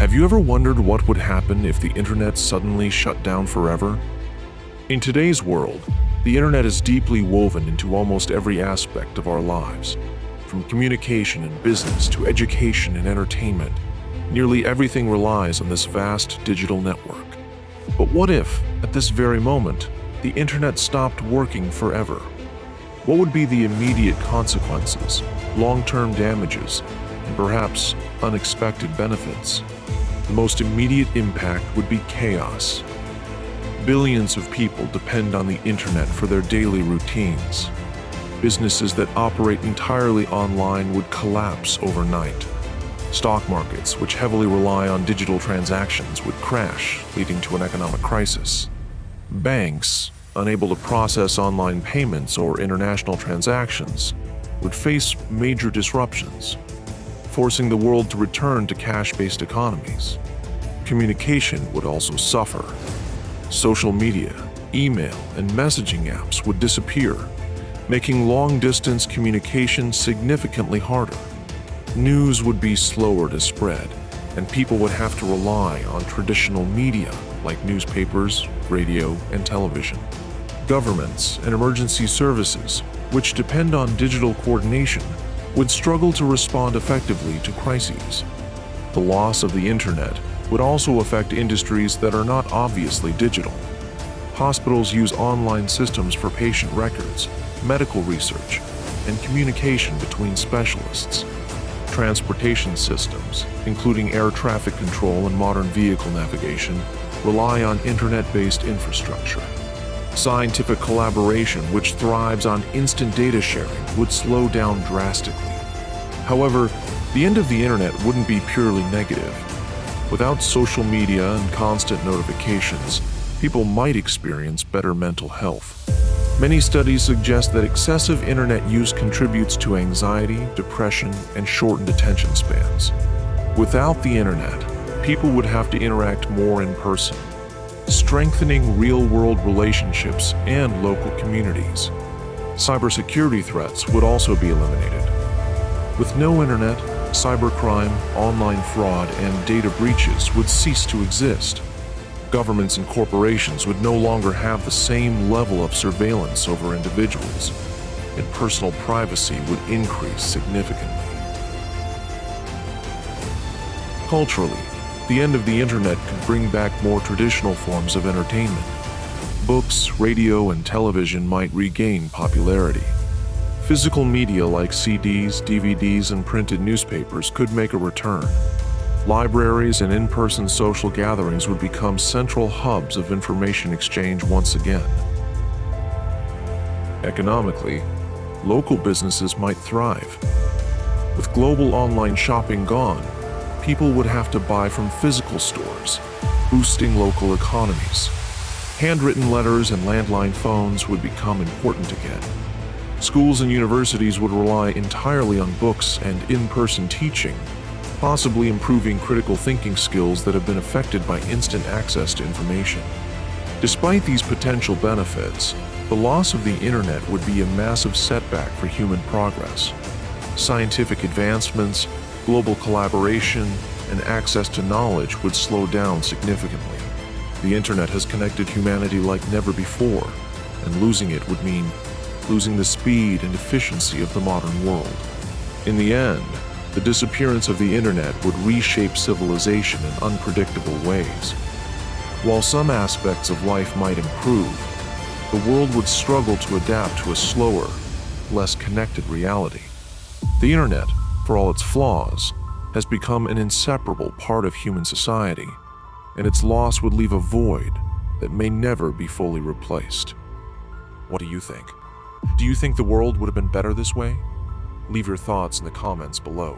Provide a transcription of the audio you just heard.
Have you ever wondered what would happen if the internet suddenly shut down forever? In today's world, the internet is deeply woven into almost every aspect of our lives. From communication and business to education and entertainment, nearly everything relies on this vast digital network. But what if, at this very moment, the internet stopped working forever? What would be the immediate consequences, long-term damages, and perhaps unexpected benefits? The most immediate impact would be chaos. Billions of people depend on the internet for their daily routines. Businesses that operate entirely online would collapse overnight. Stock markets, which heavily rely on digital transactions, would crash, leading to an economic crisis. Banks, unable to process online payments or international transactions, would face major disruptions, forcing the world to return to cash-based economies. Communication would also suffer. Social media, email, and messaging apps would disappear, making long-distance communication significantly harder. News would be slower to spread, and people would have to rely on traditional media like newspapers, radio, and television. Governments and emergency services, which depend on digital coordination, would struggle to respond effectively to crises. The loss of the internet would also affect industries that are not obviously digital. Hospitals use online systems for patient records, medical research, and communication between specialists. Transportation systems, including air traffic control and modern vehicle navigation, rely on internet-based infrastructure. Scientific collaboration, which thrives on instant data sharing, would slow down drastically. However, the end of the internet wouldn't be purely negative. Without social media and constant notifications, people might experience better mental health. Many studies suggest that excessive internet use contributes to anxiety, depression, and shortened attention spans. Without the internet, people would have to interact more in person, strengthening real-world relationships and local communities. Cybersecurity threats would also be eliminated. With no internet, cybercrime, online fraud, and data breaches would cease to exist. Governments and corporations would no longer have the same level of surveillance over individuals, and personal privacy would increase significantly. Culturally, the end of the internet could bring back more traditional forms of entertainment. Books, radio, and television might regain popularity. Physical media like CDs, DVDs, and printed newspapers could make a return. Libraries and in-person social gatherings would become central hubs of information exchange once again. Economically, local businesses might thrive. With global online shopping gone, people would have to buy from physical stores, boosting local economies. Handwritten letters and landline phones would become important again. Schools and universities would rely entirely on books and in-person teaching, possibly improving critical thinking skills that have been affected by instant access to information. Despite these potential benefits, the loss of the internet would be a massive setback for human progress. Scientific advancements, global collaboration, and access to knowledge would slow down significantly. The internet has connected humanity like never before, and losing it would mean losing the speed and efficiency of the modern world. In the end, the disappearance of the internet would reshape civilization in unpredictable ways. While some aspects of life might improve, the world would struggle to adapt to a slower, less connected reality. The internet, for all its flaws, has become an inseparable part of human society, and its loss would leave a void that may never be fully replaced. What do you think? Do you think the world would have been better this way? Leave your thoughts in the comments below.